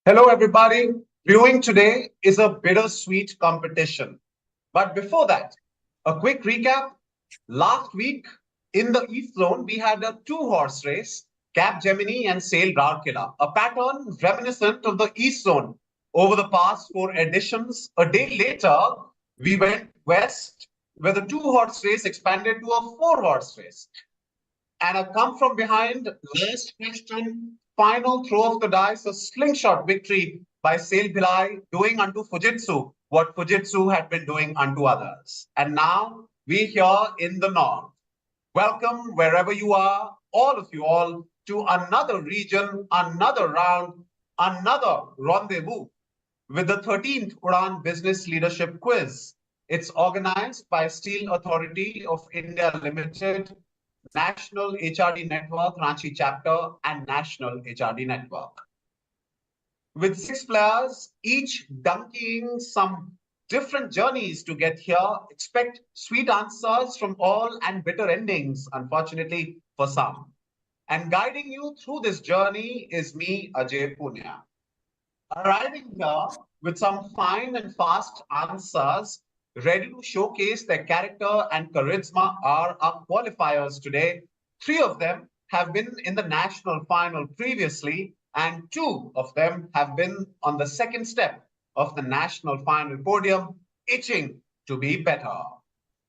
Hello, everybody. Viewing today is a bittersweet competition. But before that, a quick recap. Last week in the East Zone, we had a two-horse race, Cap Gemini and Sail Rourkela, a pattern reminiscent of the East Zone. Over the past four editions, a day later, we went west, where the two-horse race expanded to a four-horse race. And a come from behind, last question, final throw of the dice, a slingshot victory by Sail Bhilai, doing unto Fujitsu what Fujitsu had been doing unto others. And now we here in the north. Welcome wherever you are, all of you all, to another region, another round, another rendezvous with the 13th Udaan Business Leadership Quiz. It's organized by Steel Authority of India Limited, National HRD Network, Ranchi Chapter, and National HRD Network. With six players, each donkeying some different journeys to get here, expect sweet answers from all and bitter endings, unfortunately, for some. And guiding you through this journey is me, Ajay Punya. Arriving here with some fine and fast answers, ready to showcase their character and charisma are our qualifiers today. Three of them have been in the national final previously, and two of them have been on the second step of the national final podium, itching to be better.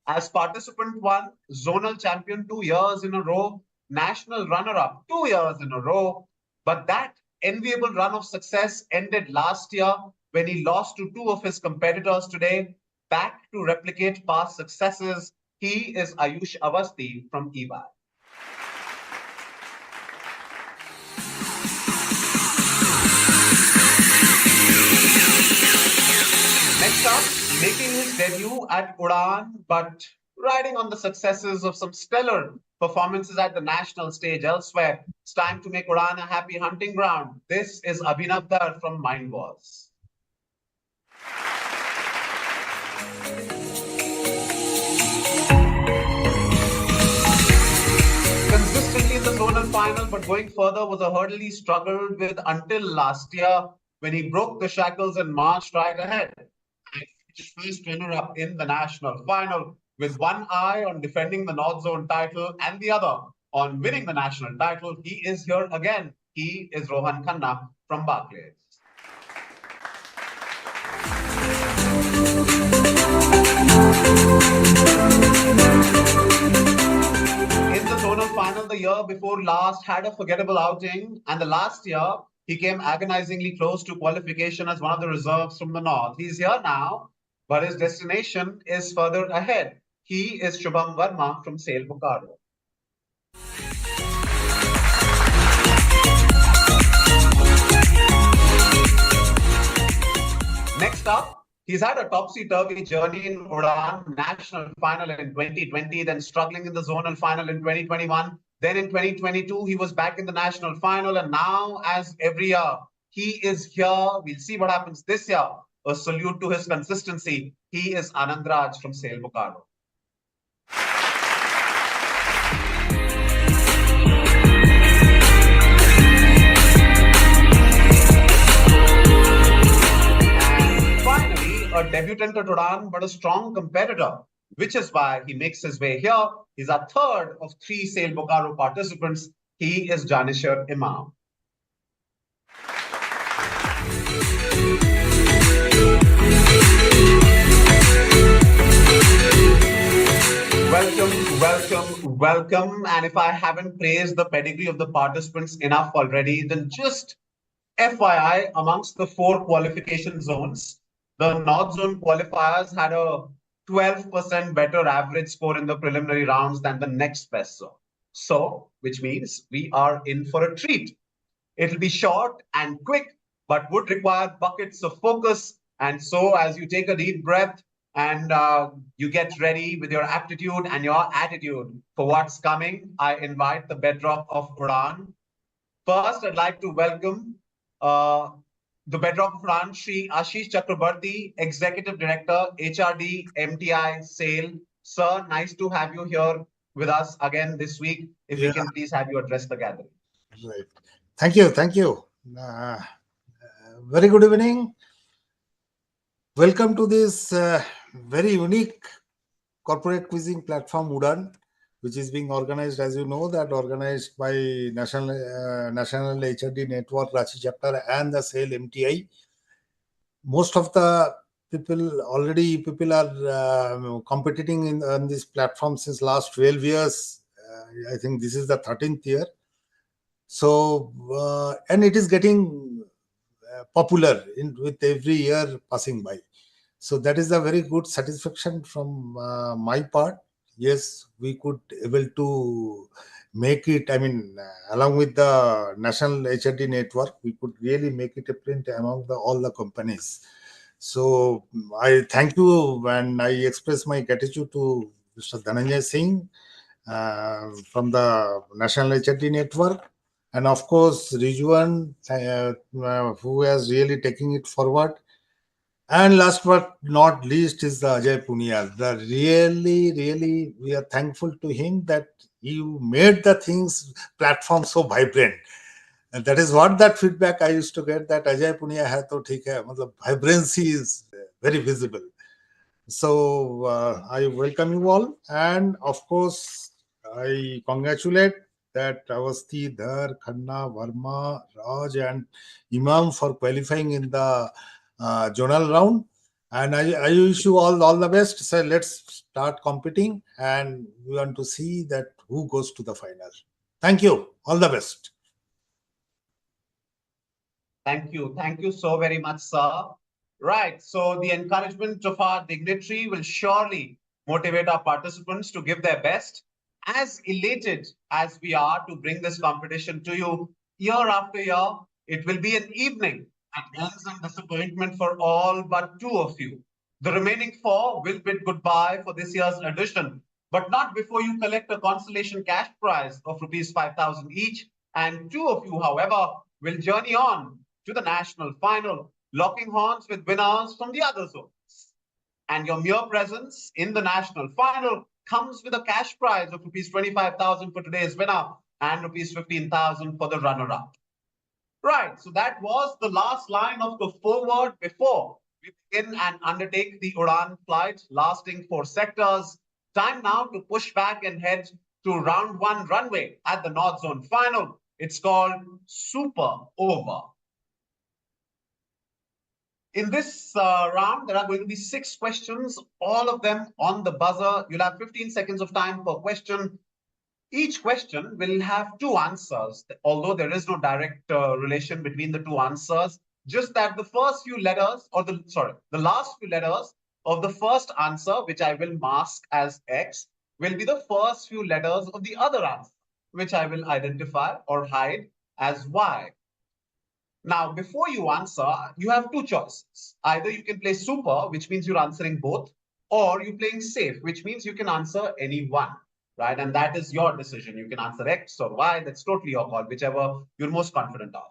As participant one, zonal champion 2 years in a row, national runner up 2 years in a row. But that enviable run of success ended last year when he lost to two of his competitors today. Back to replicate past successes, he is Ayush Avasti from EY. Next up, making his debut at Udaan, but riding on the successes of some stellar performances at the national stage elsewhere. It's time to make Udaan a happy hunting ground. This is Abhinav Dar from Mind Wars. Consistently in the zonal final, but going further was a hurdle he struggled with until last year when he broke the shackles and marched right ahead. First runner-up in the national final, with one eye on defending the North Zone title and the other on winning the national title. He is here again. He is Rohan Khanna from Barclays. In the zonal final the year before last, had a forgettable outing, and the last year he came agonizingly close to qualification as one of the reserves from the north. He's here now, but his destination is further ahead. He is Shubham Verma from Sail Bokaro. Next up, he's had a topsy-turvy journey in Udaan national final in 2020, then struggling in the zonal final in 2021. Then in 2022, he was back in the national final, and now, as every year, he is here. We'll see what happens this year. A salute to his consistency. He is Anand Raj from Sail Bokaro. A debutant at Udaan, but a strong competitor, which is why he makes his way here. He's a third of three Sail Bokaro participants. He is Janishar Imam. Welcome. And if I haven't praised the pedigree of the participants enough already, then just FYI, amongst the four qualification zones, the North Zone qualifiers had a 12% better average score in the preliminary rounds than the next best zone. So, which means we are in for a treat. It'll be short and quick, but would require buckets of focus. And so, as you take a deep breath and you get ready with your aptitude and your attitude for what's coming, I invite the bedrock of Udaan. First, I'd like to welcome the bedrock of Udaan, Shri Ashish Chakrabarti, Executive Director, HRD, MTI, SAIL. Sir, nice to have you here with us again this week. If we can please have you address the gathering. Right. Thank you. Very good evening. Welcome to this very unique corporate quizzing platform Udaan, which is being organized, as you know, that organized by National HRD Network, Ranchi chapter, and the SAIL MTI. Most of the people are competing in on this platform since last 12 years. I think this is the 13th year. So, and it is getting popular with every year passing by. So that is a very good satisfaction from my part. Yes, we could able to make it. I mean, along with the national HRD network, we could really make it a print among all the companies. So I thank you and I express my gratitude to Mr. Dhananjay Singh from the National HRD Network, and of course Rijwan, who has really taking it forward. And last but not least is the Ajay Punia. The really, we are thankful to him that he made the things platform so vibrant. And that is what that feedback I used to get, that Ajay Punia hai to theek hai. Matlab vibrancy is very visible. So I welcome you all, and of course I congratulate that Avasti, Dhar, Khanna, Verma, Raj, and Imam for qualifying in the zonal round. And I wish you all the best. So let's start competing, and we want to see that who goes to the final. Thank you. All the best. Thank you. Thank you so very much, sir. Right. So the encouragement of our dignitary will surely motivate our participants to give their best. As elated as we are to bring this competition to you year after year, it will be an evening that ends in disappointment for all but two of you. The remaining four will bid goodbye for this year's edition, but not before you collect a consolation cash prize of rupees 5,000 each. And two of you, however, will journey on to the national final, locking horns with winners from the other zones. And your mere presence in the national final comes with a cash prize of rupees 25,000 for today's winner and rupees 15,000 for the runner-up. Right, so that was the last line of the foreword before we begin and undertake the Udaan flight lasting 4 sectors. Time now to push back and head to round one runway at the North Zone final. It's called Super Over. In this round, there are going to be 6 questions, all of them on the buzzer. You'll have 15 seconds of time per question. Each question will have two answers, although there is no direct relation between the two answers. Just that the first few letters, or the last few letters of the first answer, which I will mask as X, will be the first few letters of the other answer, which I will identify or hide as Y. Now, before you answer, you have two choices. Either you can play super, which means you're answering both, or you're playing safe, which means you can answer any one, right? And that is your decision. You can answer X or Y. That's totally your call, whichever you're most confident of.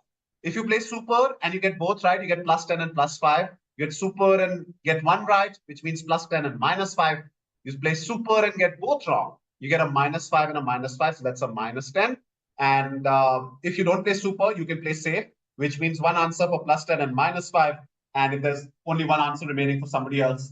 If you play super and you get both right, you get plus 10 and plus 5. You get super and get one right, which means plus 10 and minus 5. You play super and get both wrong. You get a minus 5 and a minus 5, so that's a minus 10. And if you don't play super, you can play safe, which means one answer for plus 10 and minus 5. And if there's only one answer remaining for somebody else,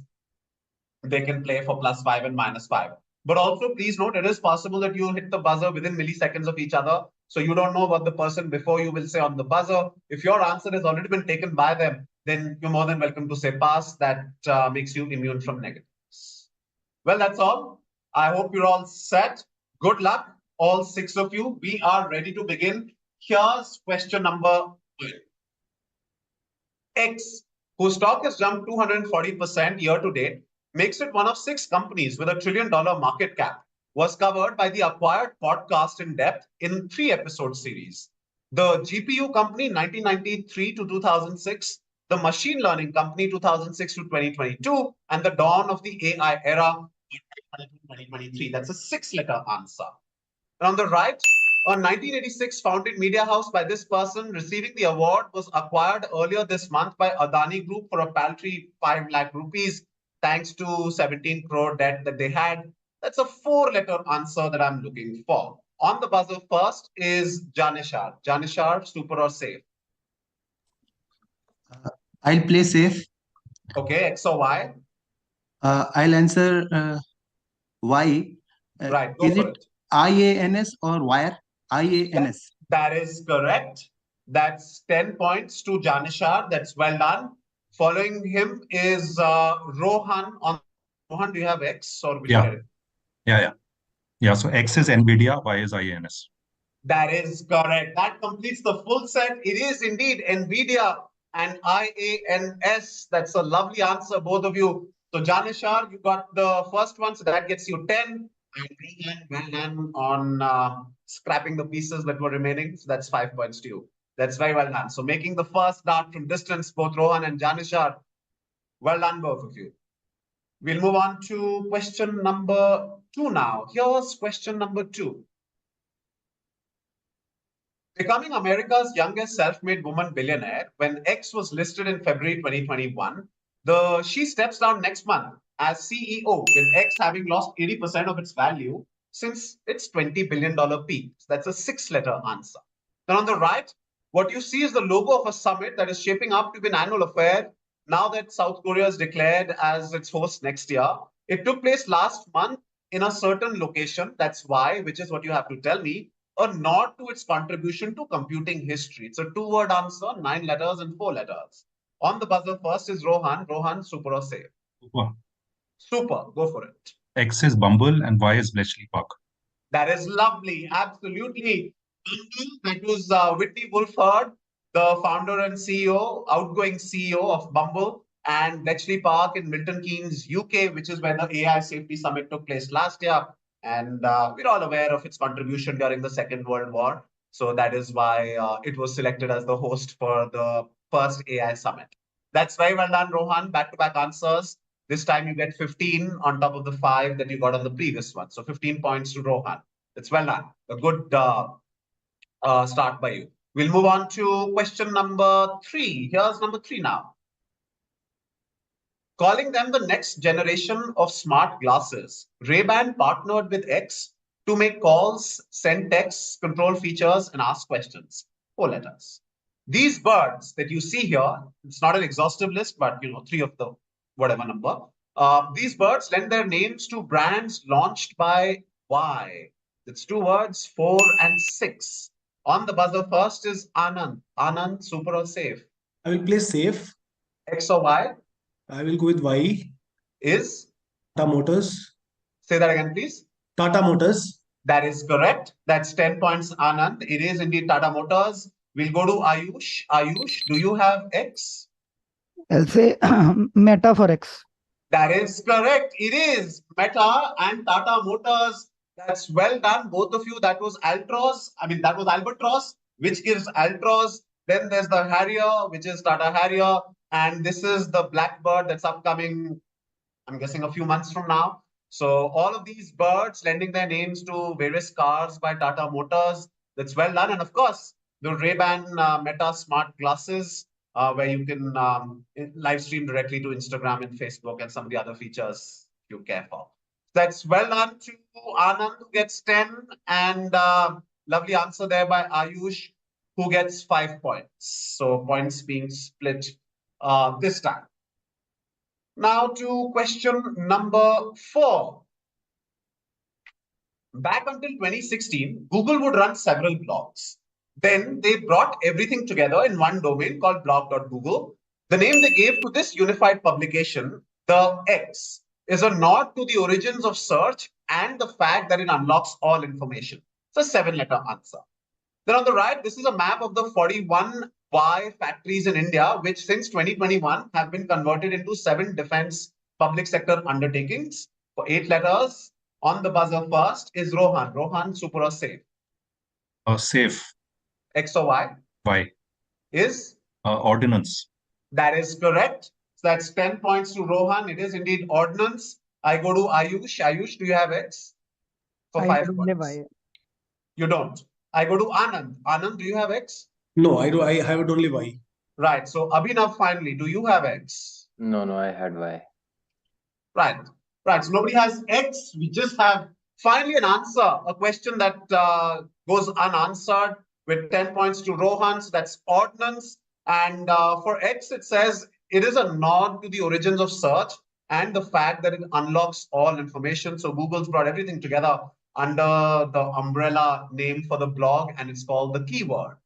they can play for plus 5 and minus 5. But also, please note, it is possible that you hit the buzzer within milliseconds of each other. So you don't know what the person before you will say on the buzzer. If your answer has already been taken by them, then you're more than welcome to say pass. That makes you immune from negatives. Well, that's all. I hope you're all set. Good luck, all 6 of you. We are ready to begin. Here's question number X, whose stock has jumped 240% year to date, makes it one of 6 companies with $1 trillion market cap, was covered by the acquired podcast in depth in 3 episode series. The GPU company 1993 to 2006, the machine learning company 2006 to 2022, and the dawn of the AI era 2023. That's a 6 letter answer. And on the right, a 1986 founded media house by this person receiving the award was acquired earlier this month by Adani Group for a paltry 5 lakh rupees, thanks to 17 crore debt that they had. That's a 4 letter answer that I'm looking for. On the buzzer first is Janishar. Janishar, super or safe? I'll play safe. Okay, X or Y? I'll answer Y. Right, go Is for it it. IANS or wire? IANS. That is correct. That's 10 points to Janishar. That's well done. Following him is Rohan. Rohan, do you have X or will you get Yeah, it? yeah. So X is NVIDIA, Y is IANS. That is correct. That completes the full set. It is indeed NVIDIA and IANS. That's a lovely answer, both of you. So, Janishar, you got the first one, so that gets you 10. And Rohan, well done on scrapping the pieces that were remaining. So, that's 5 points to you. That's very well done. So, making the first dart from distance, both Rohan and Janishar. Well done, both of you. We'll move on to question number 2 now. Here's question number 2. Becoming America's youngest self-made woman billionaire, when X was listed in February 2021, she steps down next month as CEO, with X having lost 80% of its value since its $20 billion peak. So that's a 6-letter answer. Then on the right, what you see is the logo of a summit that is shaping up to be an annual affair now that South Korea is declared as its host next year. It took place last month in a certain location. That's why, which is what you have to tell me, a nod to its contribution to computing history. It's a 2-word answer, 9 letters and 4 letters. On the buzzer first is Rohan. Rohan, super or safe? Super. Super, go for it. X is Bumble and Y is Bletchley Park. That is lovely, absolutely. That was Whitney Wolf Herd, the founder and CEO, outgoing CEO of Bumble, and Bletchley Park in Milton Keynes, UK, which is where the AI Safety Summit took place last year. And we're all aware of its contribution during the Second World War. So that is why it was selected as the host for the first AI Summit. That's very well done, Rohan. Back-to-back answers. This time you get 15 on top of the 5 that you got on the previous one. So 15 points to Rohan. It's well done. A good start by you. We'll move on to question number 3. Here's number 3 now. Calling them the next generation of smart glasses, Ray-Ban partnered with X to make calls, send texts, control features, and ask questions. 4 letters. These birds that you see here, it's not an exhaustive list, but 3 of the whatever number. These birds lend their names to brands launched by Y. It's 2 words, 4 and 6. On the buzzer first is Anand. Anand, super or safe? I will play safe. X or Y? I will go with Y. Is? Tata Motors. Say that again, please. Tata Motors. That is correct. That's 10 points, Anand. It is indeed Tata Motors. We'll go to Ayush. Ayush, do you have X? I'll say Meta for X. That is correct. It is Meta and Tata Motors. That's well done, both of you. That was Altroz. That was Albatross, which gives Altroz. Then there's the Harrier, which is Tata Harrier. And this is the Blackbird that's upcoming, I'm guessing, a few months from now. So all of these birds lending their names to various cars by Tata Motors. That's well done. And of course, the Ray-Ban Meta smart glasses, where you can live stream directly to Instagram and Facebook and some of the other features you care for. That's well done to Anand, who gets 10, and lovely answer there by Ayush, who gets 5 points. So points being split this time. Now to question number 4. Back until 2016, Google would run several blogs. Then they brought everything together in one domain called blog.google. The name they gave to this unified publication, the X, is a nod to the origins of search and the fact that it unlocks all information. It's a 7-letter answer. Then on the right, this is a map of the 41 Y factories in India, which since 2021 have been converted into 7 defense public sector undertakings for 8 letters. On the buzzer first is Rohan. Rohan, super or safe? Safe. X or Y? Y. Is? Ordnance. That is correct. So that's 10 points to Rohan. It is indeed ordnance. I go to Ayush. Ayush, do you have X? For 5 points. You don't. I go to Anand. Anand, do you have X? No, I do. I have it only Y. Right. So Abhinav, finally, do you have X? No, I had Y. Right. Right. So nobody has X. We just have finally an answer, a question that goes unanswered with 10 points to Rohan. So that's ordnance. And for X, it says it is a nod to the origins of search and the fact that it unlocks all information. So Google's brought everything together under the umbrella name for the blog, and it's called the keyword.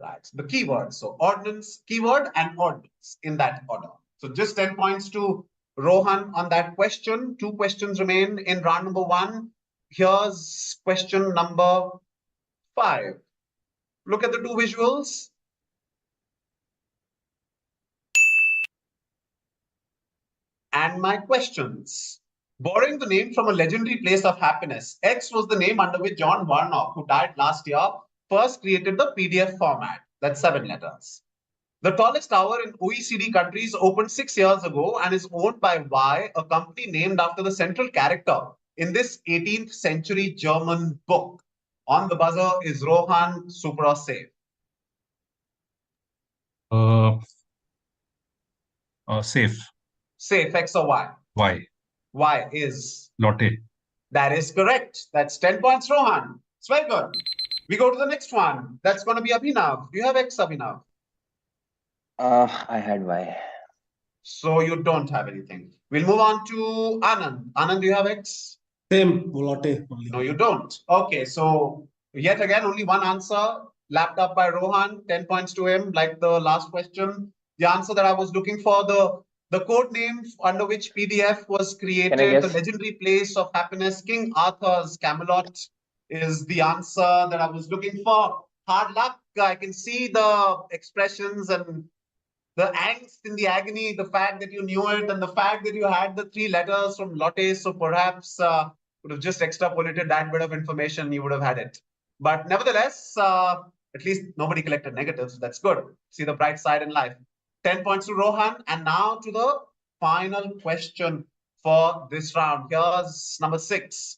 Right, the keyword. So ordnance, keyword, and ordnance in that order. So just 10 points to Rohan on that question. 2 questions remain in round number 1. Here's question number 5. Look at the 2 visuals. And my questions. Borrowing the name from a legendary place of happiness, X was the name under which John Warnock, who died last year, first created the PDF format. That's 7 letters. The tallest tower in OECD countries opened 6 years ago and is owned by Y, a company named after the central character in this 18th century German book. On the buzzer is Rohan, super or safe? Safe. Safe, X or Y? Y. Y is? Lotte. That is correct. That's 10 points, Rohan. It's very good. We go to the next one. That's going to be Abhinav. Do you have X, Abhinav? I had Y. So you don't have anything. We'll move on to Anand. Anand, do you have X? Same. Lotte only. No, you don't. Okay, so yet again, only one answer lapped up by Rohan. 10 points to him, like the last question. The answer that I was looking for, the code name under which PDF was created, the legendary place of happiness, King Arthur's Camelot, is the answer that I was looking for. Hard luck. I can see the expressions and the angst in the agony, the fact that you knew it, and the fact that you had the 3 letters from Lotte. So perhaps would have just extrapolated that bit of information, you would have had it. But nevertheless, at least nobody collected negatives. That's good. See the bright side in life. 10 points to Rohan. And now to the final question for this round. Here's number 6.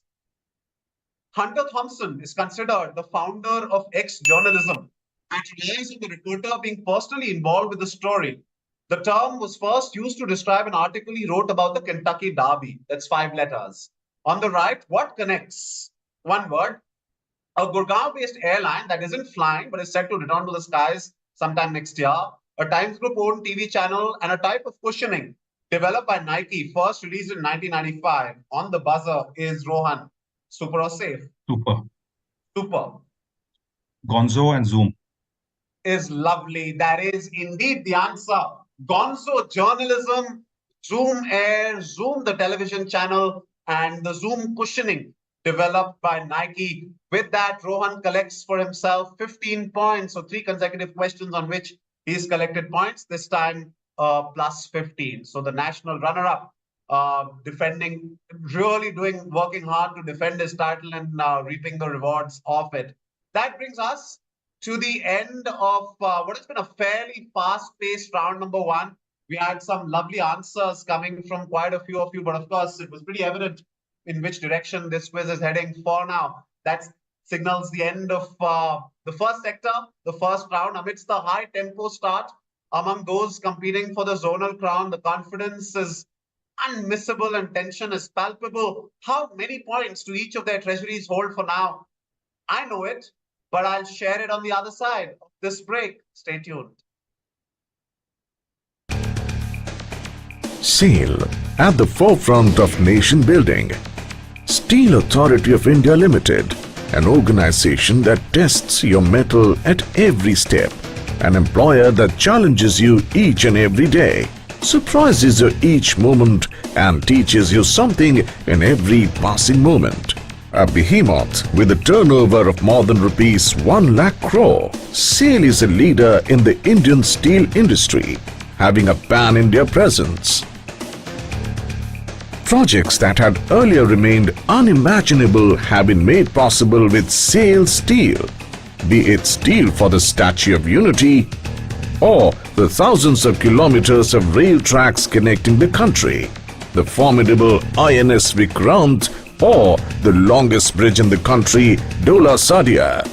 Hunter Thompson is considered the founder of X journalism and relies on the reporter being personally involved with the story. The term was first used to describe an article he wrote about the Kentucky Derby. That's 5 letters. On the right, what connects? One word. A Gurgaon-based airline that isn't flying but is set to return to the skies sometime next year. A Times Group-owned TV channel and a type of cushioning developed by Nike, first released in 1995. On the buzzer is Rohan. Super or safe? Super. Super. Gonzo and Zoom. Is lovely. That is indeed the answer. Gonzo journalism, Zoom Air, Zoom the television channel, and the Zoom cushioning developed by Nike. With that, Rohan collects for himself 15 points. So 3 consecutive questions on which he's collected points, this time plus 15. So the national runner-up, defending, really working hard to defend his title and reaping the rewards of it. That brings us to the end of what has been a fairly fast-paced round number 1. We had some lovely answers coming from quite a few of you, but of course, it was pretty evident in which direction this quiz is heading for now. That signals the end of the first sector, the first round. Amidst the high tempo start among those competing for the zonal crown, the confidence is unmissable and tension is palpable. How many points do each of their treasuries hold for now? I know it, but I'll share it on the other side of this break. Stay tuned. SAIL, at the forefront of nation building. Steel Authority of India Limited, an organization that tests your mettle at every step, an employer that challenges you each and every day, surprises you each moment and teaches you something in every passing moment. A behemoth with a turnover of more than rupees 1 lakh crore, SAIL is a leader in the Indian steel industry, having a pan-India presence. Projects that had earlier remained unimaginable have been made possible with SAIL Steel, be it steel for the Statue of Unity or the thousands of kilometers of rail tracks connecting the country, the formidable INS Vikrant or the longest bridge in the country, Dola Sadia.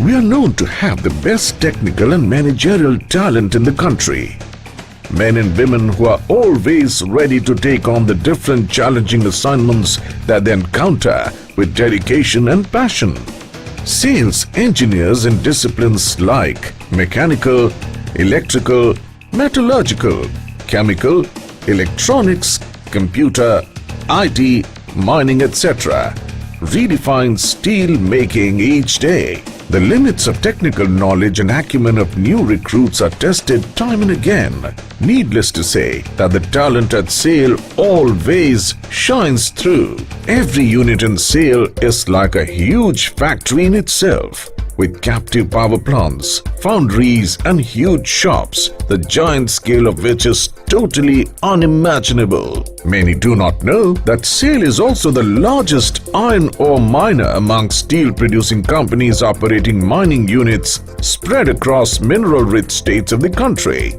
We are known to have the best technical and managerial talent in the country. Men and women who are always ready to take on the different challenging assignments that they encounter with dedication and passion. SAIL's engineers in disciplines like mechanical, electrical, metallurgical, chemical, electronics, computer, IT, mining, etc. redefines steel making each day. The limits of technical knowledge and acumen of new recruits are tested time and again. Needless to say that the talent at SAIL always shines through. Every unit in SAIL is like a huge factory in itself, with captive power plants, foundries and huge shops, the giant scale of which is totally unimaginable. Many do not know that SAIL is also the largest iron ore miner among steel producing companies operating mining units spread across mineral-rich states of the country.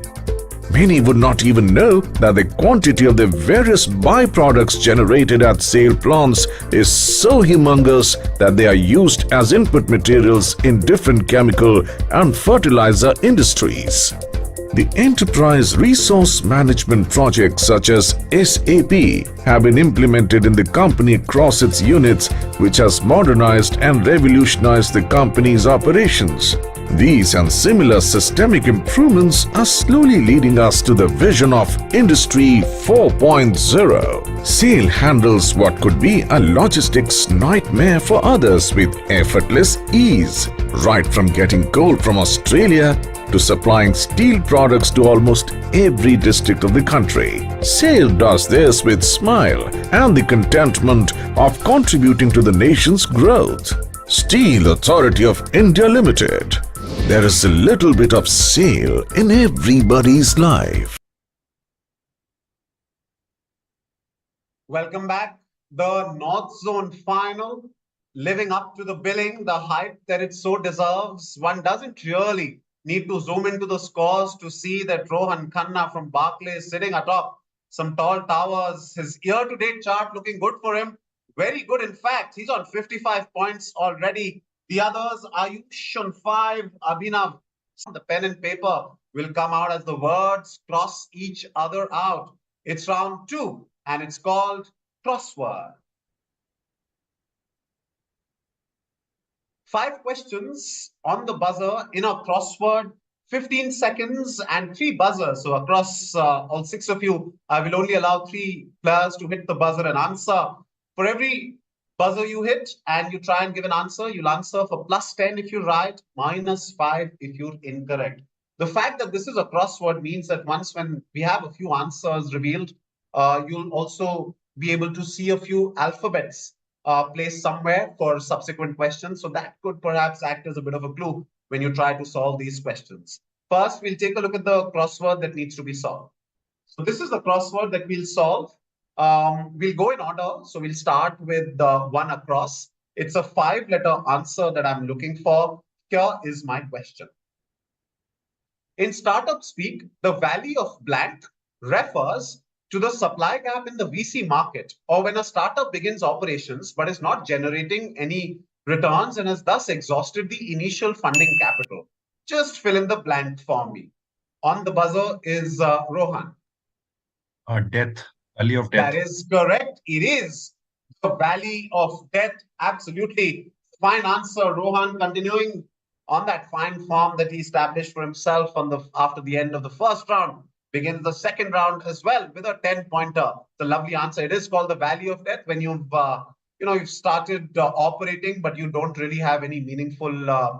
Many would not even know that the quantity of the various byproducts generated at SAIL plants is so humongous that they are used as input materials in different chemical and fertilizer industries. The enterprise resource management projects such as SAP have been implemented in the company across its units, which has modernized and revolutionized the company's operations. These and similar systemic improvements are slowly leading us to the vision of Industry 4.0. SAIL handles what could be a logistics nightmare for others with effortless ease. Right from getting coal from Australia to supplying steel products to almost every district of the country. SAIL does this with smile and the contentment of contributing to the nation's growth. Steel Authority of India Limited. There is a little bit of SAIL in everybody's life. Welcome back. The North Zone final, living up to the billing, the hype that it so deserves. One doesn't really need to zoom into the scores to see that Rohan Khanna from Barclays is sitting atop some tall towers. His year-to-date chart looking good for him. Very good, in fact. He's on 55 points already. The others, Ayush on 5, Abhinav. The pen and paper will come out as the words cross each other out. It's round 2, and it's called crossword. 5 questions on the buzzer in a crossword, 15 seconds and 3 buzzers. So across all 6 of you, I will only allow 3 players to hit the buzzer and answer. For every buzzer you hit and you try and give an answer, you'll answer for +10 if you're right, -5 if you're incorrect. The fact that this is a crossword means that when we have a few answers revealed, you'll also be able to see a few alphabets placed somewhere for subsequent questions. So that could perhaps act as a bit of a clue when you try to solve these questions. First, we'll take a look at the crossword that needs to be solved. So this is the crossword that we'll solve. We'll go in order. So we'll start with the one across. It's a 5-letter answer that I'm looking for. Here is my question. In startup speak, the value of blank refers to the supply gap in the VC market, or when a startup begins operations but is not generating any returns and has thus exhausted the initial funding capital. Just fill in the blank for me. On the buzzer is Rohan. Death, Valley of Death. That is correct. It is the Valley of Death. Absolutely. Fine answer, Rohan. Continuing on that fine form that he established for himself after the end of the first round. Begins the second round as well with a 10-pointer. It's a lovely answer. It is called the Valley of Death when you've started operating, but you don't really have any meaningful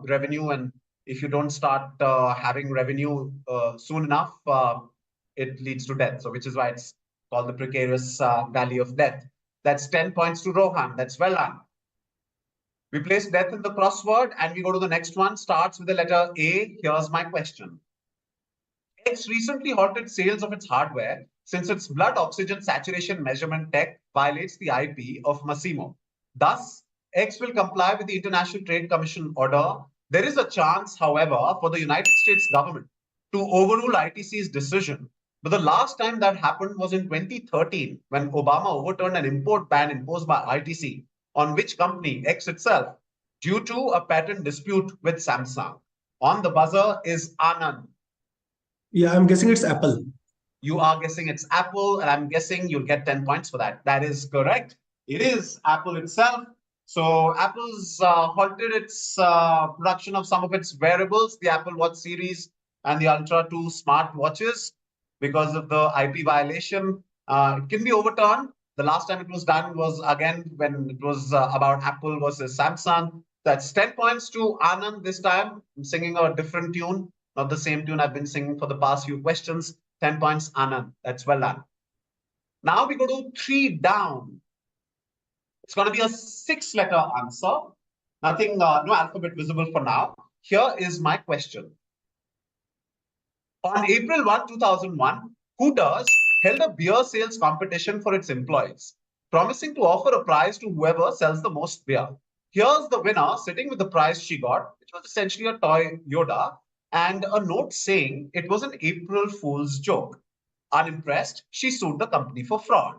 revenue. And if you don't start having revenue soon enough, it leads to death. So which is why it's called the precarious Valley of Death. That's 10 points to Rohan. That's well done. We place death in the crossword and we go to the next one. Starts with the letter A. Here's my question. X recently halted sales of its hardware since its blood oxygen saturation measurement tech violates the IP of Massimo. Thus, X will comply with the International Trade Commission order. There is a chance, however, for the United States government to overrule ITC's decision. But the last time that happened was in 2013 when Obama overturned an import ban imposed by ITC on which company, X itself, due to a patent dispute with Samsung. On the buzzer is Anand. Yeah, I'm guessing it's Apple. You are guessing it's Apple, and I'm guessing you'll get 10 points for that. That is correct. It is Apple itself. So Apple's halted its production of some of its wearables, the Apple Watch series, and the Ultra 2 smart watches because of the IP violation. It can be overturned. The last time it was done was again when it was about Apple versus Samsung. That's 10 points to Anand this time. I'm singing a different tune, not the same tune I've been singing for the past few questions. 10 points, Anand. That's well done. Now we go to 3 down. It's going to be a 6-letter answer. Nothing, no alphabet visible for now. Here is my question. On April 1, 2001, Hooters held a beer sales competition for its employees, promising to offer a prize to whoever sells the most beer. Here's the winner sitting with the prize she got, which was essentially a toy Yoda, and a note saying it was an April Fool's joke. Unimpressed, she sued the company for fraud.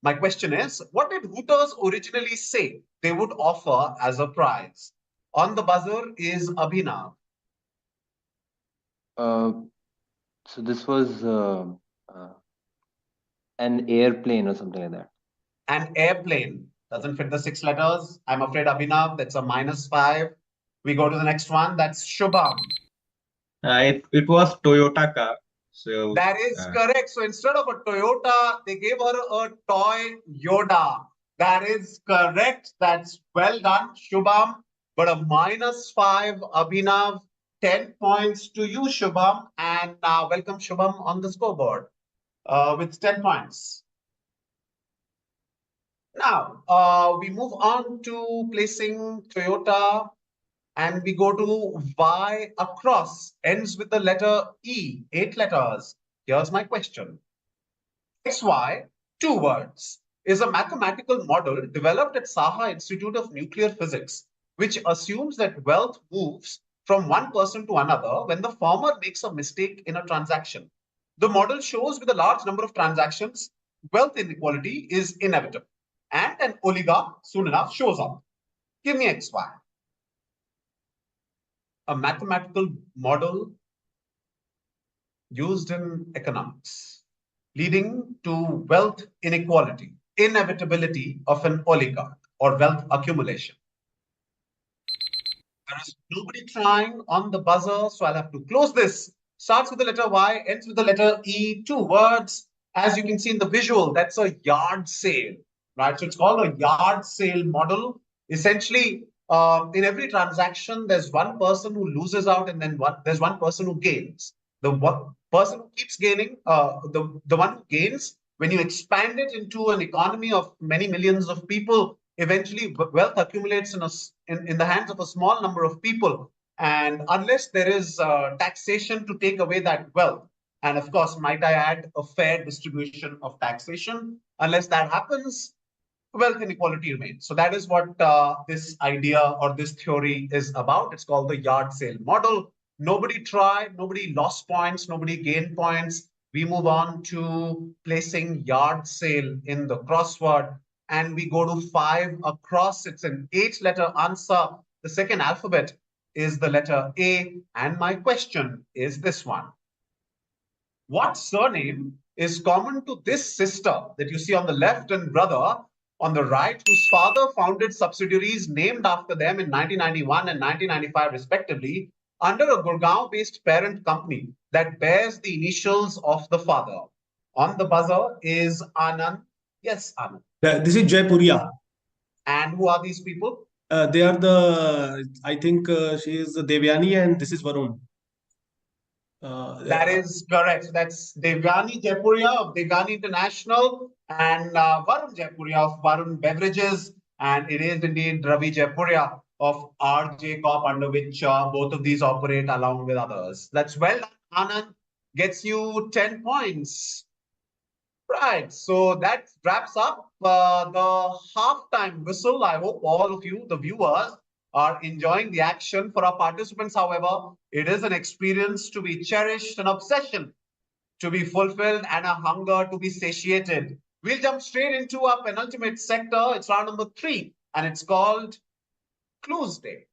My question is, what did Hooters originally say they would offer as a prize? On the buzzer is Abhinav. So this was an airplane or something like that. An airplane doesn't fit the 6 letters. I'm afraid, Abhinav, that's a -5. We go to the next one. That's Shubham. It was Toyota car. So That is correct. So instead of a Toyota, they gave her a toy Yoda. That is correct. That's well done, Shubham. But a -5, Abhinav. 10 points to you, Shubham. And welcome, Shubham, on the scoreboard with 10 points. Now, we move on to placing Toyota, and we go to Y across, ends with the letter E, 8 letters. Here's my question. XY, 2 words, is a mathematical model developed at Saha Institute of Nuclear Physics, which assumes that wealth moves from one person to another when the former makes a mistake in a transaction. The model shows with a large number of transactions, wealth inequality is inevitable, and an oligarch soon enough shows up. Give me XY. A mathematical model used in economics, leading to wealth inequality, inevitability of an oligarch or wealth accumulation. There is nobody trying on the buzzer, so I'll have to close this. Starts with the letter Y, ends with the letter E, 2 words. As you can see in the visual, that's a yard sale, right? So it's called a yard sale model. Essentially, in every transaction, there's one person who loses out and then there's one person who gains. The one person who keeps gaining, the one who gains, when you expand it into an economy of many millions of people, eventually wealth accumulates in the hands of a small number of people. And unless there is taxation to take away that wealth, and of course, might I add, a fair distribution of taxation, unless that happens, wealth inequality remains. So that is what this idea or this theory is about. It's called the yard sale model. Nobody tried, nobody lost points, nobody gained points. We move on to placing yard sale in the crossword, and we go to 5 across. It's an 8-letter answer. The second alphabet is the letter A, and my question is this one. What surname is common to this sister that you see on the left and brother on the right, whose father founded subsidiaries named after them in 1991 and 1995 respectively, under a Gurgaon-based parent company that bears the initials of the father? On the buzzer is Anand. Yes, Anand. This is Jaipuria. And who are these people? They are I think she is Devyani and this is Varun. That is correct. So that's Devyani Jaipuria of Devyani International and Varun Jaipuria of Varun Beverages. And it is indeed Ravi Jaipuria of RJ Corp, under which both of these operate along with others. That's well done. Anand gets you 10 points. Right, so that wraps up the halftime whistle. I hope all of you, the viewers, are enjoying the action. For our participants, however, it is an experience to be cherished, an obsession to be fulfilled, and a hunger to be satiated. We'll jump straight into our penultimate sector. It's round number 3, and it's called Clues Day.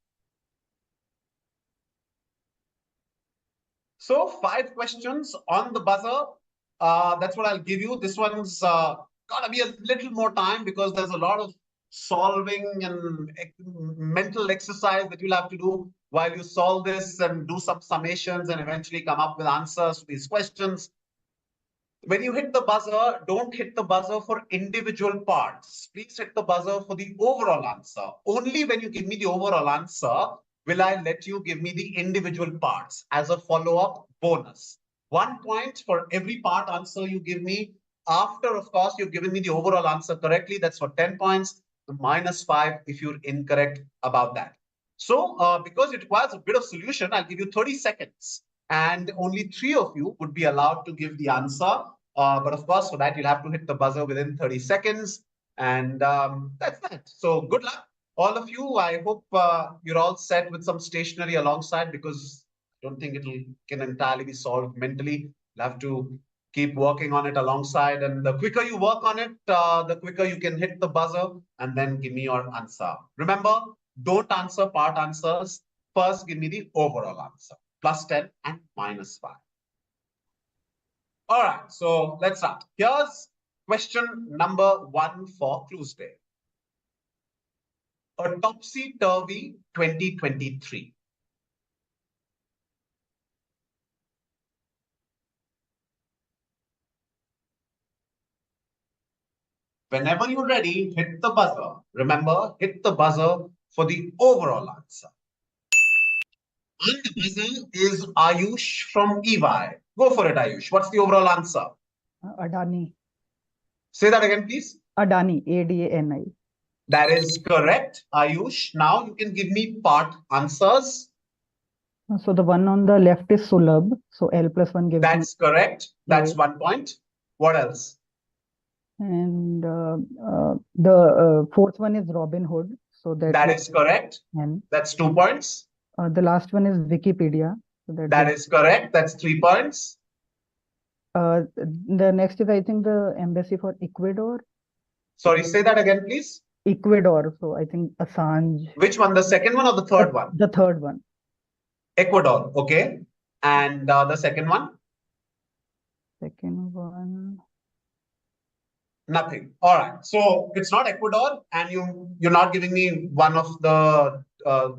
So 5 questions on the buzzer. That's what I'll give you. This one's gotta be a little more time because there's a lot of solving and mental exercise that you'll have to do. while you solve this and do some summations and eventually come up with answers to these questions. When you hit the buzzer, don't hit the buzzer for individual parts. Please hit the buzzer for the overall answer. Only when you give me the overall answer will I let you give me the individual parts as a follow-up bonus. 1 point for every part answer you give me. After, of course, you've given me the overall answer correctly. That's for 10 points. -5 if you're incorrect about that. So because it requires a bit of solution, I'll give you 30 seconds. And only 3 of you would be allowed to give the answer. But of course, for that, you'll have to hit the buzzer within 30 seconds. And that's that. So good luck, all of you. I hope you're all set with some stationery alongside, because I don't think it can entirely be solved mentally. You'll have to keep working on it alongside. And the quicker you work on it, the quicker you can hit the buzzer and then give me your answer. Remember, don't answer part answers. First, give me the overall answer. +10 and -5. All right, so let's start. Here's question number 1 for Tuesday. A topsy-turvy 2023. Whenever you're ready, hit the buzzer. Remember, hit the buzzer for the overall answer. And the buzzer is Ayush from EY. Go for it, Ayush. What's the overall answer? Adani. Say that again, please. Adani. ADANI. That is correct, Ayush. Now you can give me part answers. So the one on the left is Sulabh. So L plus 1 gives me. That's correct. That's A. 1 point. What else? And the fourth one is Robin Hood. So That is correct. N. That's 2 points. The last one is Wikipedia. So That is correct. That's 3 points. The next is, I think, the embassy for Ecuador. Sorry, say that again, please. Ecuador. So I think Assange. Which one? The second one or the third one? The third one. Ecuador. Okay. And the second one? Second one. Nothing. All right. So it's not Ecuador, and you're not giving me one of the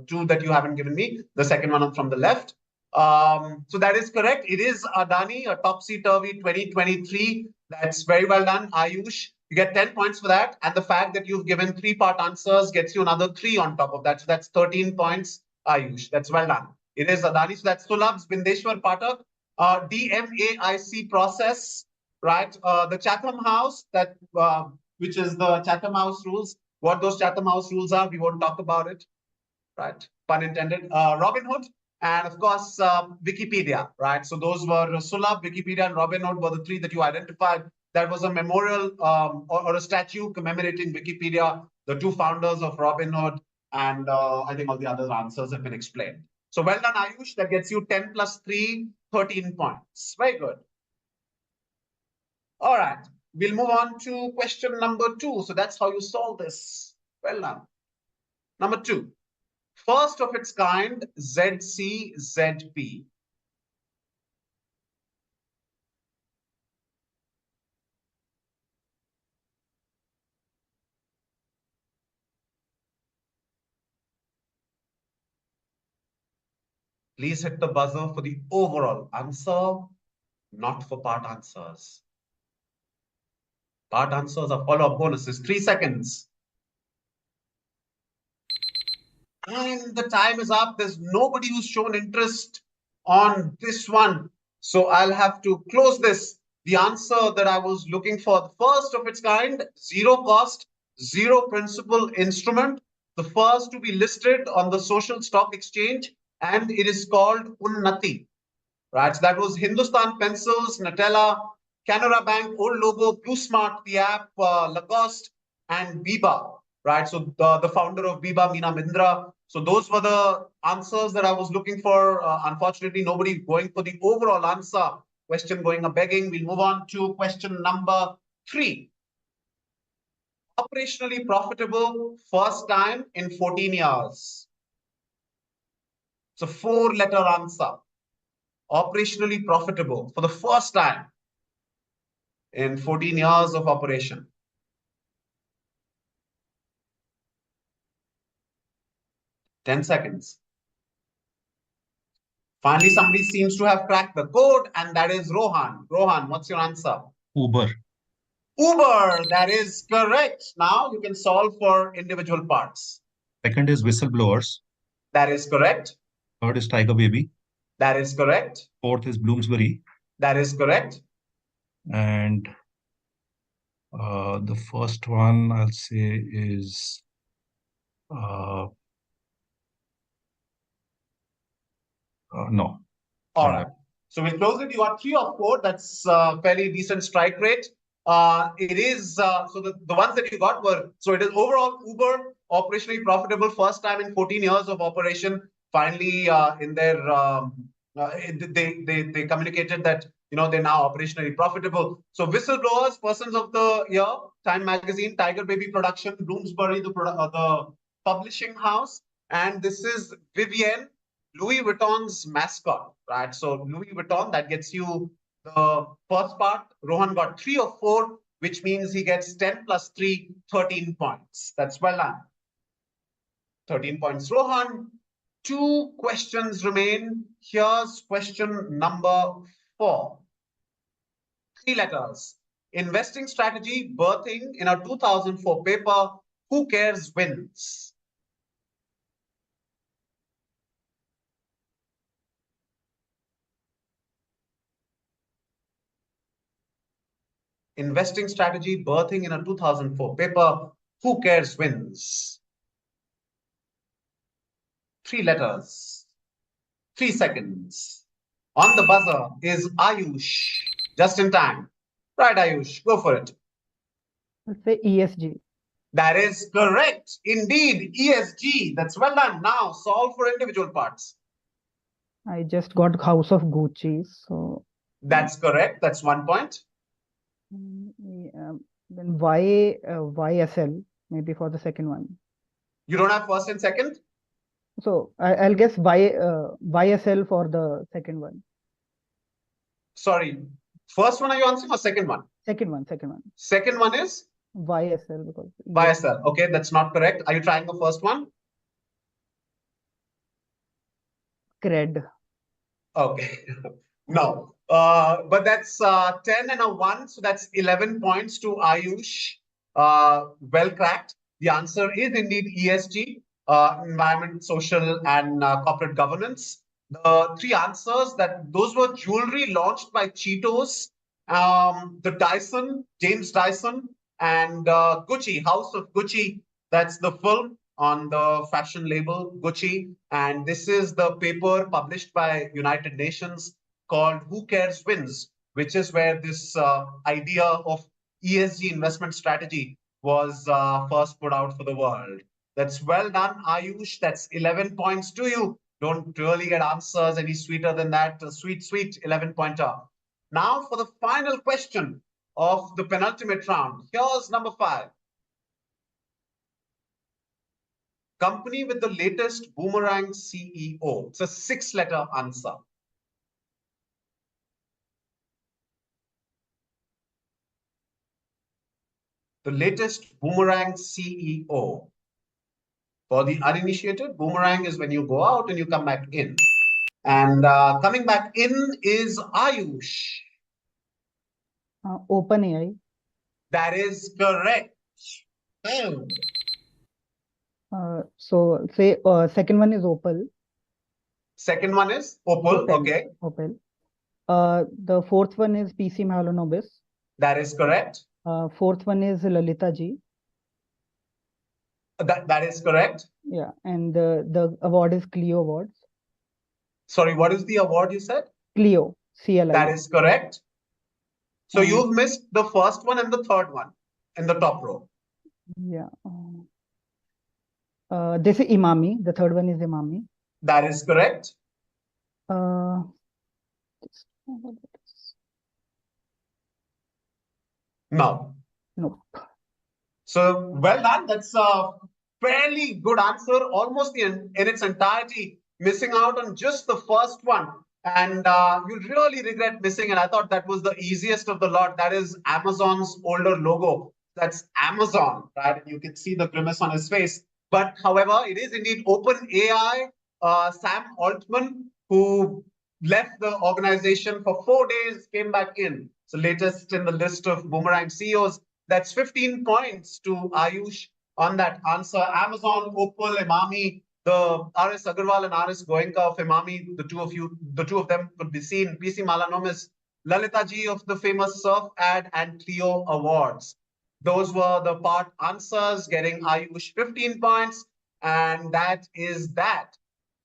2 that you haven't given me. The second one from the left. So that is correct. It is Adani, a topsy-turvy 2023. That's very well done, Ayush. You get 10 points for that. And the fact that you've given 3-part answers gets you another 3 on top of that. So that's 13 points, Ayush. That's well done. It is Adani. So that's Sulabh Bindeshwar Pathak. DMAIC process, right? The Chatham House, that which is the Chatham House rules. What those Chatham House rules are, we won't talk about it, right? Pun intended. Robin Hood, and of course, Wikipedia, right? So those were Sulabh, Wikipedia, and Robin Hood were the 3 that you identified. That was a memorial or a statue commemorating Wikipedia, the 2 founders of Robin Hood, and I think all the other answers have been explained. So well done, Ayush. That gets you 10 plus 3, 13 points. Very good. All right. We'll move on to question number 2. So that's how you solve this. Well done. Number 2. First of its kind, ZCZP. Please hit the buzzer for the overall answer, not for part answers. Part answers are follow-up bonuses. 3 seconds. And the time is up. There's nobody who's shown interest on this one. So I'll have to close this. The answer that I was looking for, the first of its kind, 0 cost, 0 principal instrument, the first to be listed on the social stock exchange, and it is called Unnati. Right, so that was Hindustan Pencils, Nutella, Canara Bank, Old Logo, Blue Smart, the app, Lacoste, and Biba. Right, so the founder of Biba, Meena Mindra. So those were the answers that I was looking for. Unfortunately, nobody going for the overall answer. Question going a begging. We'll move on to question number 3. Operationally profitable, first time in 14 years. It's a 4-letter answer. Operationally profitable for the first time in 14 years of operation. 10 seconds. Finally, somebody seems to have cracked the code, and that is Rohan. Rohan, what's your answer? Uber. Uber, that is correct. Now you can solve for individual parts. Second is whistleblowers. That is correct. Third is Tiger Baby. That is correct. Fourth is Bloomsbury. That is correct. And the first one I'll say is no. All right. So we'll close it. You got 3 or 4. That's fairly decent strike rate. It is so the ones that you got were, so it is overall Uber operationally profitable, first time in 14 years of operation. Finally, in their they communicated that they're now operationally profitable. So whistleblowers, persons of the year, Time Magazine, Tiger Baby Production, Bloomsbury, the publishing house, and this is Vivienne, Louis Vuitton's mascot, right? So Louis Vuitton, that gets you the first part. Rohan got 3 or 4, which means he gets 10 plus 3, 13 points. That's well done. 13 points, Rohan. 2 questions remain. Here's question number 4. 3 letters. Investing strategy, birthing in a 2004 paper. Who cares wins? Investing strategy, birthing in a 2004 paper. Who cares wins? 3 letters. 3 seconds. On the buzzer is Ayush. Just in time. Right, Ayush, go for it. Let's say ESG. That is correct. Indeed, ESG. That's well done. Now solve for individual parts. I just got House of Gucci, so That's correct. That's 1 point. then YSL maybe for the second one. You don't have first and second? So I'll guess YSL for the second one. Sorry. First one are you answering or second one? Second one. Second one is YSL because YSL. Okay, that's not correct. Are you trying the first one? Cred. Okay. No. But that's 10 and a 1. So that's 11 points to Ayush. Well cracked. The answer is indeed ESG, environment, social, and corporate governance. The 3 answers, those were jewelry launched by Cheetos, the Dyson, James Dyson, and Gucci, House of Gucci. That's the film on the fashion label Gucci. And this is the paper published by United Nations called Who Cares Wins, which is where this idea of ESG investment strategy was first put out for the world. That's well done, Ayush. That's 11 points to you. Don't really get answers any sweeter than that. A sweet 11-pointer. Now for the final question of the penultimate round. Here's number 5. Company with the latest boomerang CEO. It's a 6-letter answer. The latest boomerang CEO. For the uninitiated, boomerang is when you go out and you come back in. And coming back in is Ayush. OpenAI. That is correct. So say second one is Opal. Second one is Opal. Okay. Opal. The fourth one is PC Mahalanobis. That is correct. Fourth one is Lalita Ji. That is correct. Yeah, and the award is Clio Awards. Sorry, what is the award you said? Clio, CLI. That is correct. So you've missed the first one and the third one in the top row. Yeah. This is Imami. The third one is Imami. That is correct. No. Nope. So well done. That's a fairly good answer, almost in its entirety, missing out on just the first one. And you really regret missing it. I thought that was the easiest of the lot. That is Amazon's older logo. That's Amazon, right? You can see the grimace on his face. But however, it is indeed OpenAI, Sam Altman, who left the organization for 4 days, came back in. So latest in the list of Boomerang CEOs. That's 15 points to Ayush on that answer. Amazon, Opal, Emami, the RS Agarwal and RS Goenka of Emami, the two of them could be seen. PC Malanomis, Lalita Ji of the famous Surf Ad and Clio Awards. Those were the part answers, getting Ayush 15 points. And that is that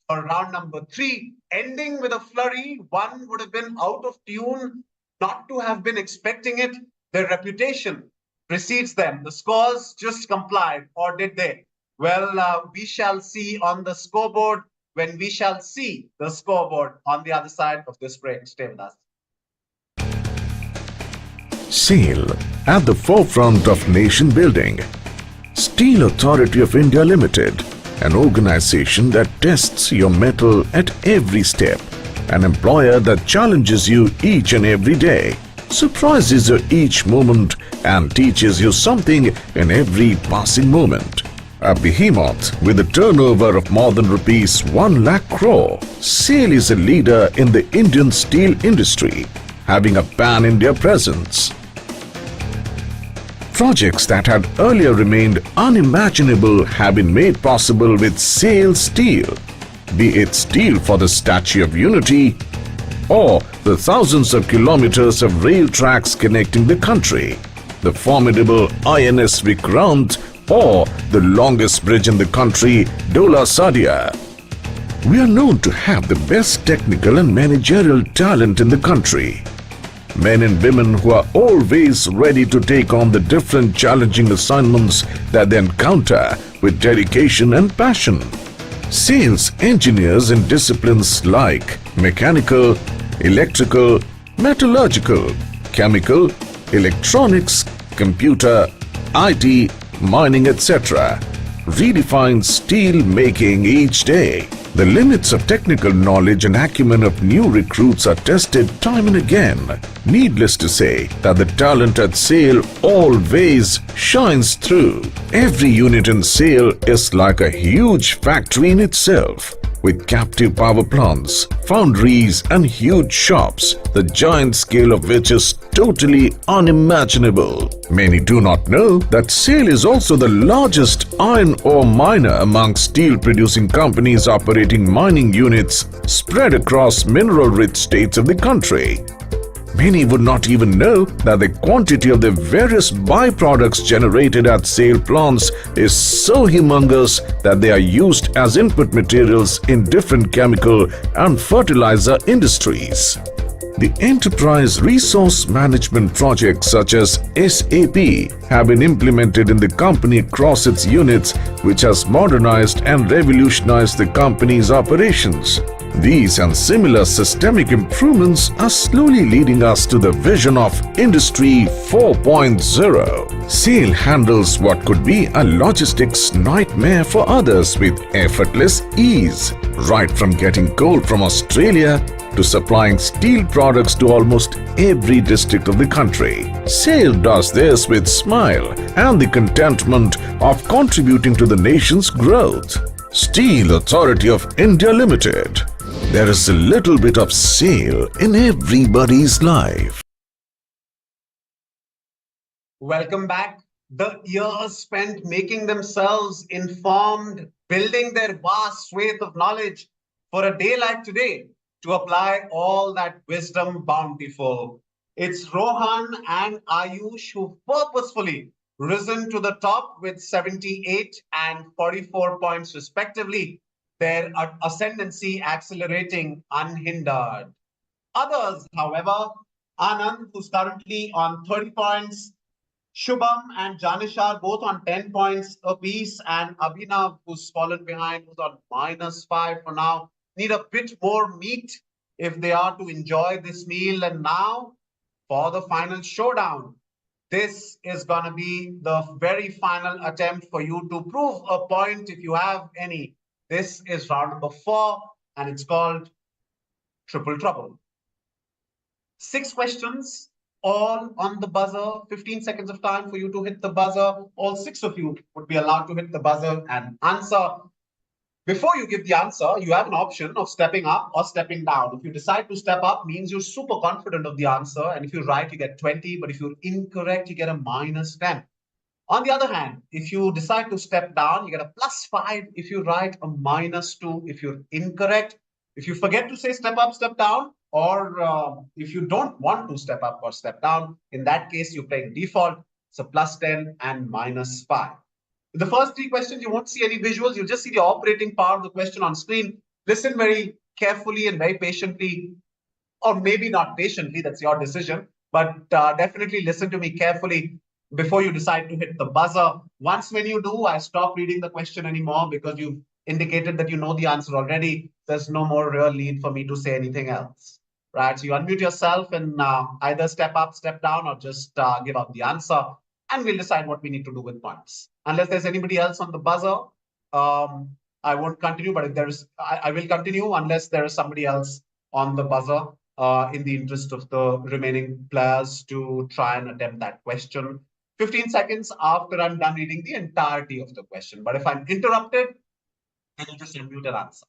for round number 3, ending with a flurry. One would have been out of tune, not to have been expecting it. Their reputation precedes them. The scores just complied, or did they? Well, we shall see on the scoreboard when we shall see the scoreboard on the other side of this break. Stay with us. SAIL at the forefront of nation building. Steel Authority of India Limited, an organization that tests your mettle at every step, an employer that challenges you each and every day, surprises you each moment and teaches you something in every passing moment. A behemoth with a turnover of more than rupees 1 lakh crore, SAIL is a leader in the Indian steel industry, having a pan-India presence. Projects that had earlier remained unimaginable have been made possible with SAIL Steel, be it steel for the Statue of Unity or the thousands of kilometers of rail tracks connecting the country, the formidable INS Vikrant or the longest bridge in the country, Dola Sadia. We are known to have the best technical and managerial talent in the country. Men and women who are always ready to take on the different challenging assignments that they encounter with dedication and passion. SAIL's engineers in disciplines like mechanical, electrical, metallurgical, chemical, electronics, computer, IT, mining, etc. redefine steel making each day. The limits of technical knowledge and acumen of new recruits are tested time and again. Needless to say that the talent at SAIL always shines through. Every unit in SAIL is like a huge factory in itself, with captive power plants, foundries and huge shops, the giant scale of which is totally unimaginable. Many do not know that SAIL is also the largest iron ore miner among steel producing companies operating mining units spread across mineral-rich states of the country. Many would not even know that the quantity of the various byproducts generated at SAIL plants is so humongous that they are used as input materials in different chemical and fertilizer industries. The enterprise resource management projects such as SAP have been implemented in the company across its units, which has modernized and revolutionized the company's operations. These and similar systemic improvements are slowly leading us to the vision of Industry 4.0. SAIL handles what could be a logistics nightmare for others with effortless ease, right from getting coal from Australia to supplying steel products to almost every district of the country. SAIL does this with smile and the contentment of contributing to the nation's growth. Steel Authority of India Limited. There is a little bit of SAIL in everybody's life. Welcome back. The years spent making themselves informed, building their vast swathe of knowledge for a day like today to apply all that wisdom bountiful. It's Rohan and Ayush who purposefully risen to the top with 78 and 44 points respectively, their ascendancy accelerating unhindered. Others, however, Anand, who's currently on 30 points, Shubham and Janishar both on 10 points apiece, and Abhinav, who's fallen behind, who's on -5 for now, need a bit more meat if they are to enjoy this meal. And now for the final showdown. This is going to be the very final attempt for you to prove a point if you have any. This is round number 4 and it's called Triple Trouble. 6 questions, all on the buzzer. 15 seconds of time for you to hit the buzzer. All 6 of you would be allowed to hit the buzzer and answer. Before you give the answer, you have an option of stepping up or stepping down. If you decide to step up, means you're super confident of the answer. And if you're right, you get 20. But if you're incorrect, you get a minus 10. On the other hand, if you decide to step down, you get a plus 5. If you write, a minus 2. If you're incorrect, if you forget to say step up, step down, or if you don't want to step up or step down, in that case, you're playing default. It's a plus 10 and minus 5. In the first three questions, you won't see any visuals. You'll just see the operating part of the question on screen. Listen very carefully and very patiently, or maybe not patiently, that's your decision, but definitely listen to me carefully before you decide to hit the buzzer. Once when you do, I stop reading the question anymore because you've indicated that you know the answer already. There's no more real need for me to say anything else, right? So you unmute yourself and either step up, step down, or just give out the answer, and we'll decide what we need to do with points. Unless there's anybody else on the buzzer, I won't continue, but if there's, I will continue unless there is somebody else on the buzzer. In the interest of the remaining players to try and attempt that question. 15 seconds after I'm done reading the entirety of the question. But if I'm interrupted, then you just unmute and answer.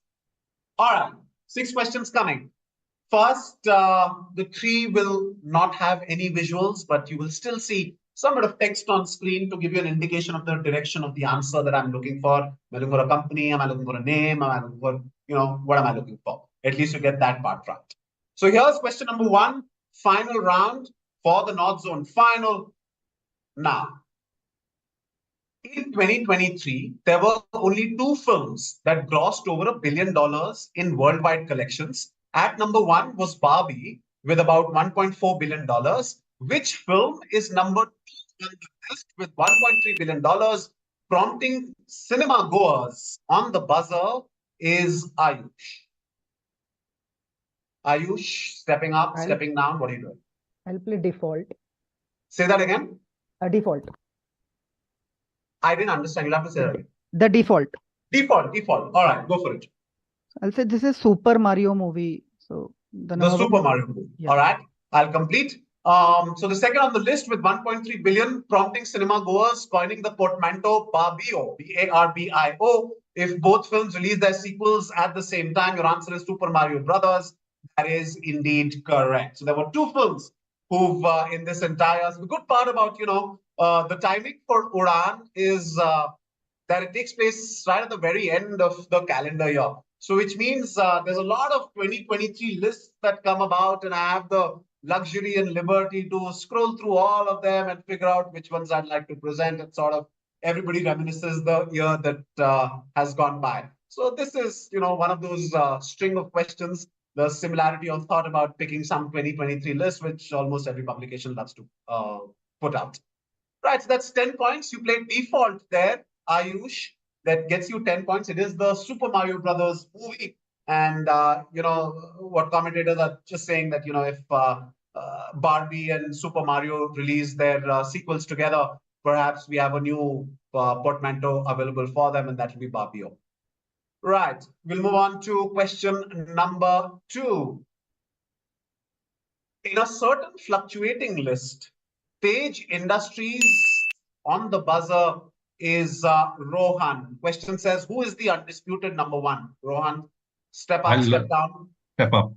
All right, 6 questions coming. First, the 3 will not have any visuals, but you will still see some bit of text on screen to give you an indication of the direction of the answer that I'm looking for. Am I looking for a company? Am I looking for a name? Am I looking for, what am I looking for? At least you get that part right. So here's question number 1, final round for the North Zone. Final. Now, in 2023, there were only 2 films that grossed over $1 billion in worldwide collections. At number 1 was Barbie with about $1.4 billion. Which film is number 2 on the list with $1.3 billion? Prompting cinema goers on the buzzer is Ayush. Ayush, stepping up, stepping down, what are you doing? I'll play default. Say that again. Default. I didn't understand. You'll have to say that again. The default. Default. All right, go for it. I'll say this is Super Mario movie. So the Super Mario movie. Yeah. All right, I'll complete. So the second on the list with 1.3 billion, prompting cinema goers, coining the portmanteau Barbio, Barbio. If both films release their sequels at the same time, your answer is Super Mario Brothers. That is indeed correct. So there were 2 films who've in this entire. The good part about the timing for Udaan is that it takes place right at the very end of the calendar year. So which means there's a lot of 2023 lists that come about, and I have the luxury and liberty to scroll through all of them and figure out which ones I'd like to present. And sort of everybody reminisces the year that has gone by. So this is, one of those string of questions, the similarity of thought about picking some 2023 list, which almost every publication loves to put out. Right, so that's 10 points. You played default there, Ayush. That gets you 10 points. It is the Super Mario Brothers movie. And, what commentators are just saying that, if Barbie and Super Mario release their sequels together, perhaps we have a new portmanteau available for them, and that will be Barbio. Right, we'll move on to question number 2. In a certain fluctuating list, Page Industries on the buzzer is Rohan. Question says, who is the undisputed number 1? Rohan, step up, step down. Step up.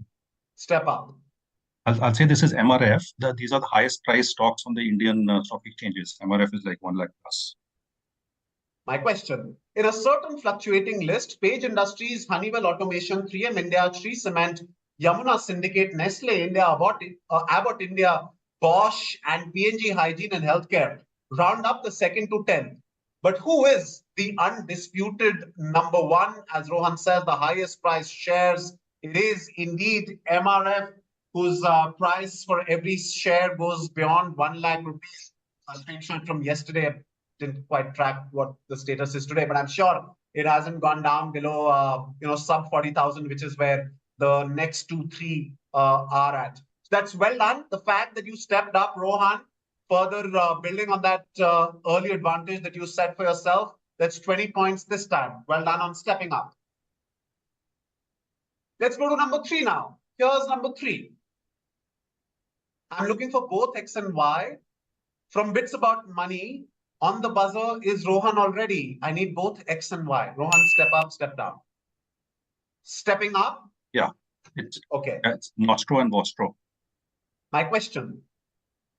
Step up. I'll say this is MRF. These are the highest priced stocks on the Indian stock exchanges. MRF is like 1 lakh plus. My question, in a certain fluctuating list, Page Industries, Honeywell Automation, 3M India, Shree Cement, Yamuna Syndicate, Nestle India, Abbott India, Bosch, and P&G Hygiene and Healthcare round up the second to 10. But who is the undisputed number 1? As Rohan says, the highest priced shares. It is indeed MRF, whose price for every share goes beyond 1 lakh rupees. A screenshot from yesterday. Didn't quite track what the status is today, but I'm sure it hasn't gone down below, sub 40,000, which is where the next 2-3 are at. So that's well done. The fact that you stepped up, Rohan, further building on that early advantage that you set for yourself, that's 20 points this time. Well done on stepping up. Let's go to number 3 now. Here's number 3. I'm looking for both X and Y. From Bits About Money, on the buzzer is Rohan already. I need both X and Y. Rohan, step up, step down. Stepping up? Yeah, it's Okay. Nostro and Vostro. My question.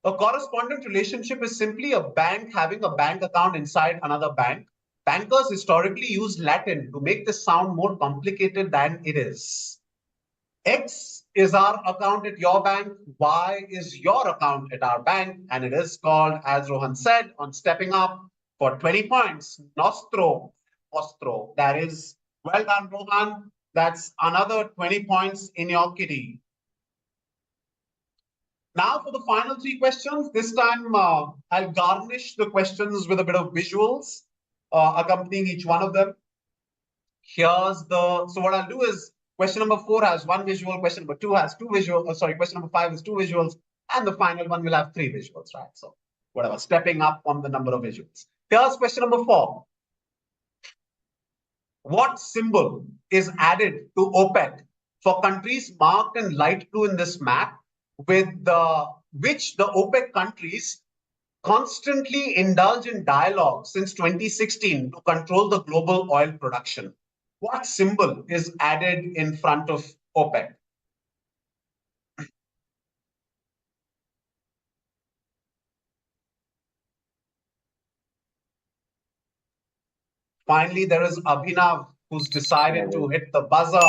A correspondent relationship is simply a bank having a bank account inside another bank. Bankers historically used Latin to make this sound more complicated than it is. X is our account at your bank, Y is your account at our bank, and it is called, as Rohan said, on Stepping Up for 20 points, Nostro, Ostro. That is, well done, Rohan. That's another 20 points in your kitty. Now for the final three questions. This time I'll garnish the questions with a bit of visuals accompanying each one of them. So what I'll do is question number 4 has one visual, question number 2 has two visuals, question number 5 has two visuals, and the final one will have three visuals, right? So whatever, stepping up on the number of visuals. Here's question number 4. What symbol is added to OPEC for countries marked in light blue in this map, with which the OPEC countries constantly indulge in dialogue since 2016 to control the global oil production? What symbol is added in front of OPEC? Finally, there is Abhinav, who's decided to hit the buzzer.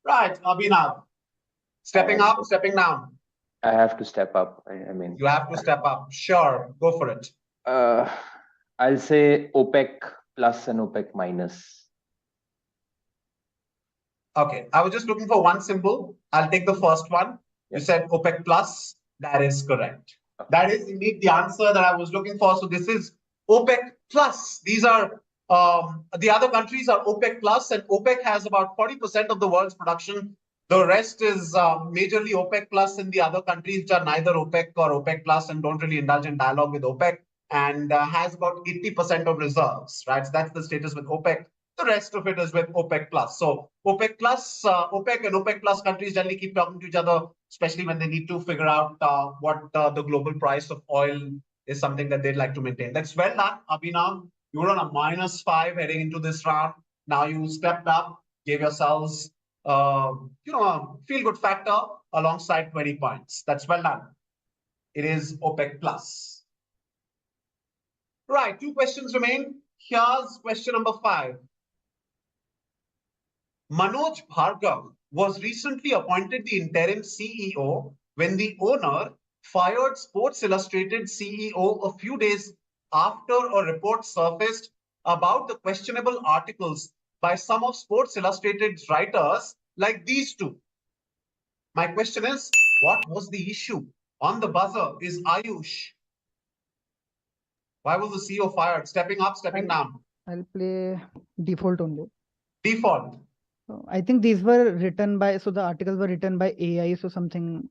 Right, Abhinav. Stepping up, stepping down. I have to step up. I mean, you have to step up. Sure, go for it. I'll say OPEC plus and OPEC minus. Okay, I was just looking for one symbol. I'll take the first one. You said OPEC plus. That is correct. That is indeed the answer that I was looking for. So this is OPEC plus. These are the other countries are OPEC plus, and OPEC has about 40% of the world's production. The rest is majorly OPEC plus, and the other countries which are neither OPEC or OPEC plus and don't really indulge in dialogue with OPEC, and has about 80% of reserves, right? So that's the status with OPEC. The rest of it is with OPEC plus. So OPEC plus, OPEC and OPEC plus countries generally keep talking to each other, especially when they need to figure out what the global price of oil is, something that they'd like to maintain. That's well done, Abhinav. You were on a -5 heading into this round. Now you stepped up, gave yourselves a feel-good factor alongside 20 points. That's well done. It is OPEC plus. Right, 2 questions remain. Here's question number 5. Manoj Bhargav was recently appointed the interim CEO when the owner fired Sports Illustrated CEO a few days after a report surfaced about the questionable articles by some of Sports Illustrated's writers, like these two. My question is, what was the issue? On the buzzer is Ayush. Why was the CEO fired? Stepping up, stepping down? I'll play default only. Default. So I think these were written by, so the articles were written by AI, so something.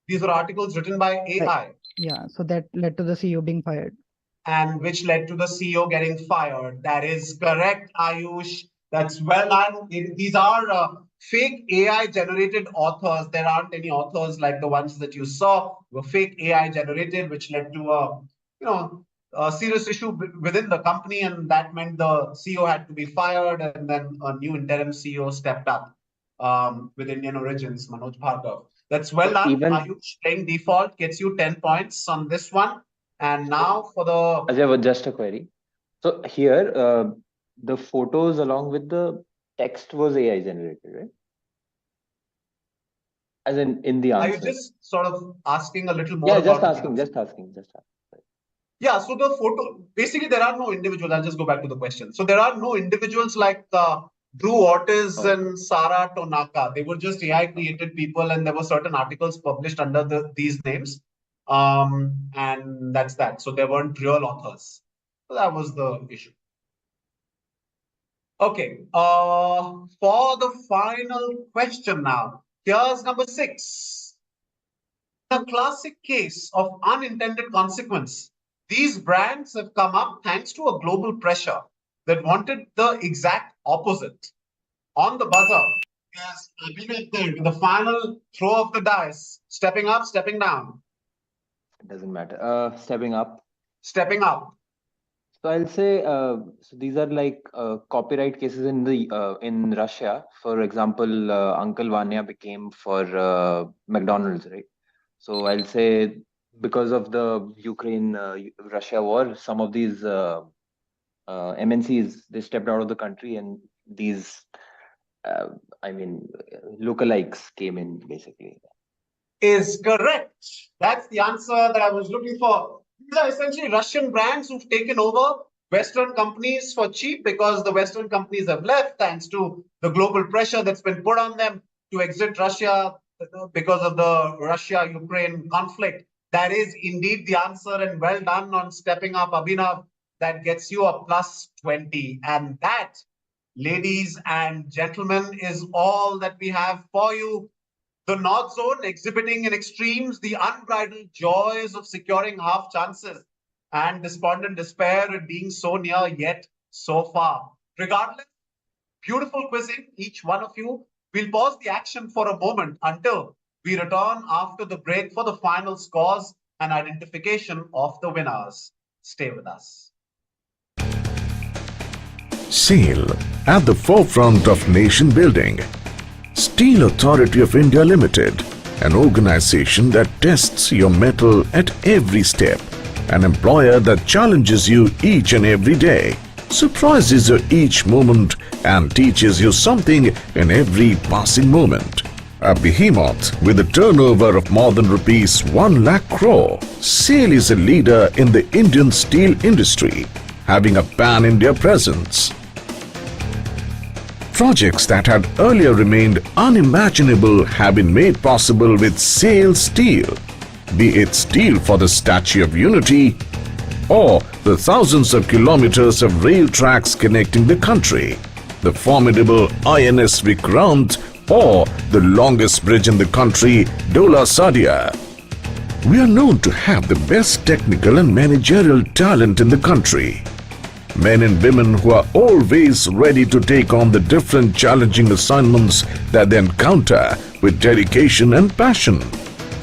These were articles written by AI. Yeah, so that led to the CEO being fired. And which led to the CEO getting fired. That is correct, Ayush. That's well done. These are fake AI generated authors. There aren't any authors like the ones that you saw. Were fake AI generated, which led to a serious issue within the company, and that meant the CEO had to be fired, and then a new interim CEO stepped up with Indian origins, Manoj Bhargav. That's well done. Ayush playing default gets you 10 points on this one. And now for the... Ajay, just a query. So here, the photos along with the text was AI generated, right? As in the answer. Are you just sort of asking a little more? Yeah, just asking. Yeah, so the photo, basically there are no individuals. I'll just go back to the question. So there are no individuals like Drew Ortiz and Sarah Tonaka. They were just AI created people, and there were certain articles published under these names. And that's that. So there weren't real authors. So that was the issue. Okay, for the final question now, here's number 6. A classic case of unintended consequence. These brands have come up thanks to a global pressure that wanted the exact opposite. On the buzzer, yes, with the final throw of the dice. Stepping up, stepping down? It doesn't matter. Stepping up. Stepping up. So I'll say, so these are like copyright cases in the in Russia. For example, Uncle Vanya became for McDonald's, right? So I'll say because of the Ukraine-Russia war, some of these MNCs, they stepped out of the country, and these, uh, I mean, lookalikes came in basically. Is correct. That's the answer that I was looking for. These are essentially Russian brands who've taken over Western companies for cheap because the Western companies have left thanks to the global pressure that's been put on them to exit Russia because of the Russia-Ukraine conflict. That is indeed the answer, and well done on stepping up, Abhinav. That gets you a plus 20. And that, ladies and gentlemen, is all that we have for you. The North Zone exhibiting in extremes the unbridled joys of securing half chances and despondent despair at being so near yet so far. Regardless, beautiful quizzing, each one of you. We'll pause the action for a moment until we return after the break for the final scores and identification of the winners. Stay with us. SAIL at the forefront of nation building. Steel Authority of India Limited, an organization that tests your mettle at every step, an employer that challenges you each and every day, surprises you each moment and teaches you something in every passing moment. A behemoth with a turnover of more than rupees 1 lakh crore, SAIL is a leader in the Indian steel industry, having a pan-India presence. Projects that had earlier remained unimaginable have been made possible with SAIL Steel, be it steel for the Statue of Unity or the thousands of kilometers of rail tracks connecting the country, the formidable INS Vikrant or the longest bridge in the country, Dola Sadia. We are known to have the best technical and managerial talent in the country. Men and women who are always ready to take on the different challenging assignments that they encounter with dedication and passion.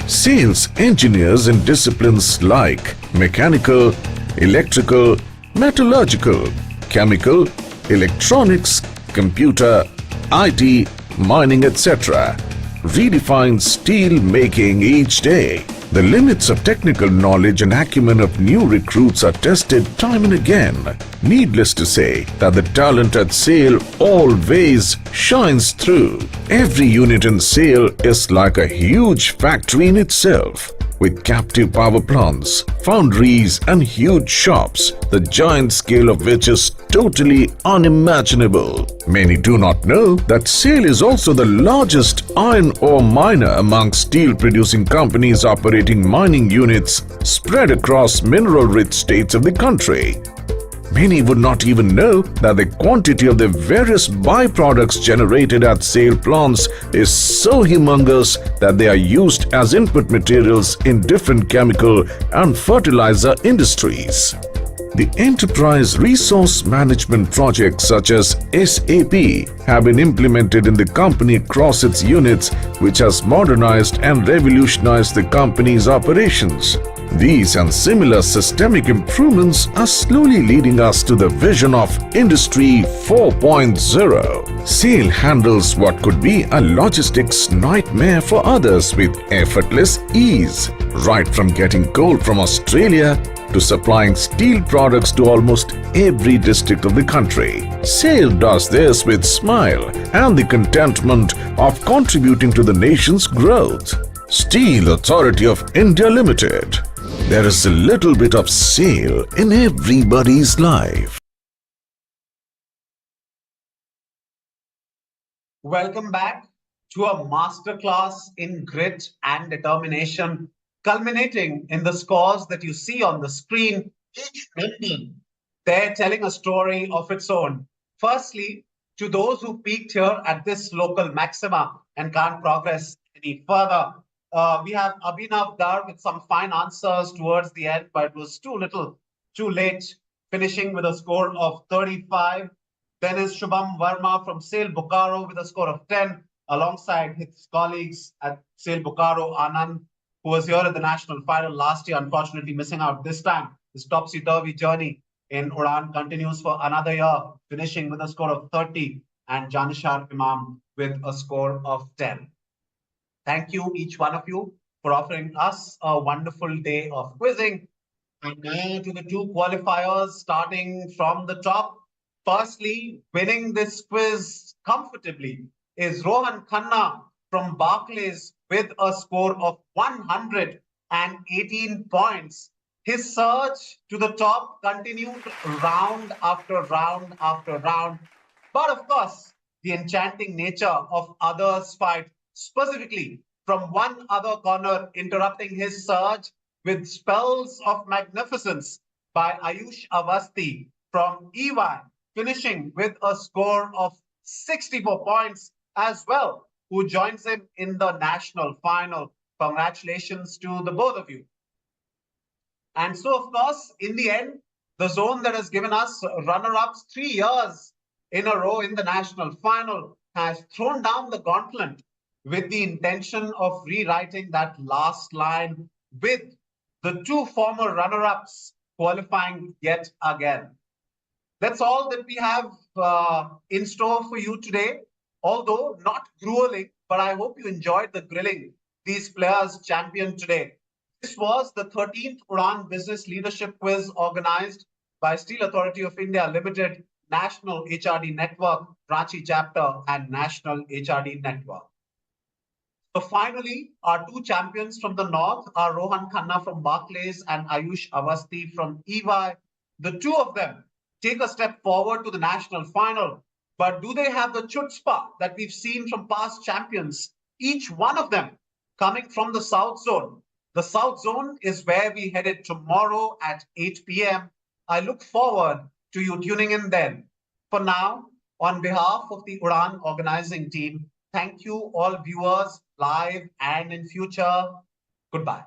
SAIL's engineers in disciplines like mechanical, electrical, metallurgical, chemical, electronics, computer, IT, mining, etc. redefine steel making each day. The limits of technical knowledge and acumen of new recruits are tested time and again. Needless to say that the talent at SAIL always shines through. Every unit in SAIL is like a huge factory in itself, with captive power plants, foundries and huge shops, the giant scale of which is totally unimaginable. Many do not know that SAIL is also the largest iron ore miner among steel producing companies operating mining units spread across mineral-rich states of the country. Many would not even know that the quantity of the various byproducts generated at SAIL plants is so humongous that they are used as input materials in different chemical and fertilizer industries. The enterprise resource management projects such as SAP have been implemented in the company across its units, which has modernized and revolutionized the company's operations. These and similar systemic improvements are slowly leading us to the vision of Industry 4.0. SAIL handles what could be a logistics nightmare for others with effortless ease, right from getting coal from Australia to supplying steel products to almost every district of the country. SAIL does this with smile and the contentment of contributing to the nation's growth. Steel Authority of India Limited. There is a little bit of SAIL in everybody's life. Welcome back to a masterclass in grit and determination, culminating in the scores that you see on the screen, each member there telling a story of its own. Firstly, to those who peaked here at this local maxima and can't progress any further, we have Abhinav Dar with some fine answers towards the end, but it was too little, too late, finishing with a score of 35. Then is Shubham Verma from SAIL Bokaro with a score of 10, alongside his colleagues at SAIL Bokaro, Anand, who was here at the national final last year, unfortunately missing out this time. His topsy-turvy journey in Udaan continues for another year, finishing with a score of 30, and Janishar Imam with a score of 10. Thank you, each one of you, for offering us a wonderful day of quizzing. And now to the two qualifiers, starting from the top. Firstly, winning this quiz comfortably is Rohan Khanna from Barclays with a score of 118 points. His surge to the top continued round after round after round. But of course, the enchanting nature of others' fight, specifically from one other corner, interrupting his surge with spells of magnificence by Ayush Avasti from EY, finishing with a score of 64 points as well, who joins him in the national final. Congratulations to the both of you. And so, of course, in the end, the zone that has given us runner-ups 3 years in a row in the national final has thrown down the gauntlet with the intention of rewriting that last line with the two former runner-ups qualifying yet again. That's all that we have in store for you today, although not grueling, but I hope you enjoyed the grilling these players championed today. This was the 13th Udaan Business Leadership Quiz organized by Steel Authority of India Limited, National HRD Network, Ranchi Chapter, and National HRD Network. So finally, our two champions from the north are Rohan Khanna from Barclays and Ayush Avasti from EY. The two of them take a step forward to the national final. But do they have the chutzpah that we've seen from past champions? Each one of them coming from the South Zone. The South Zone is where we headed tomorrow at 8 p.m. I look forward to you tuning in then. For now, on behalf of the Udaan organizing team, thank you all viewers live and in future. Goodbye.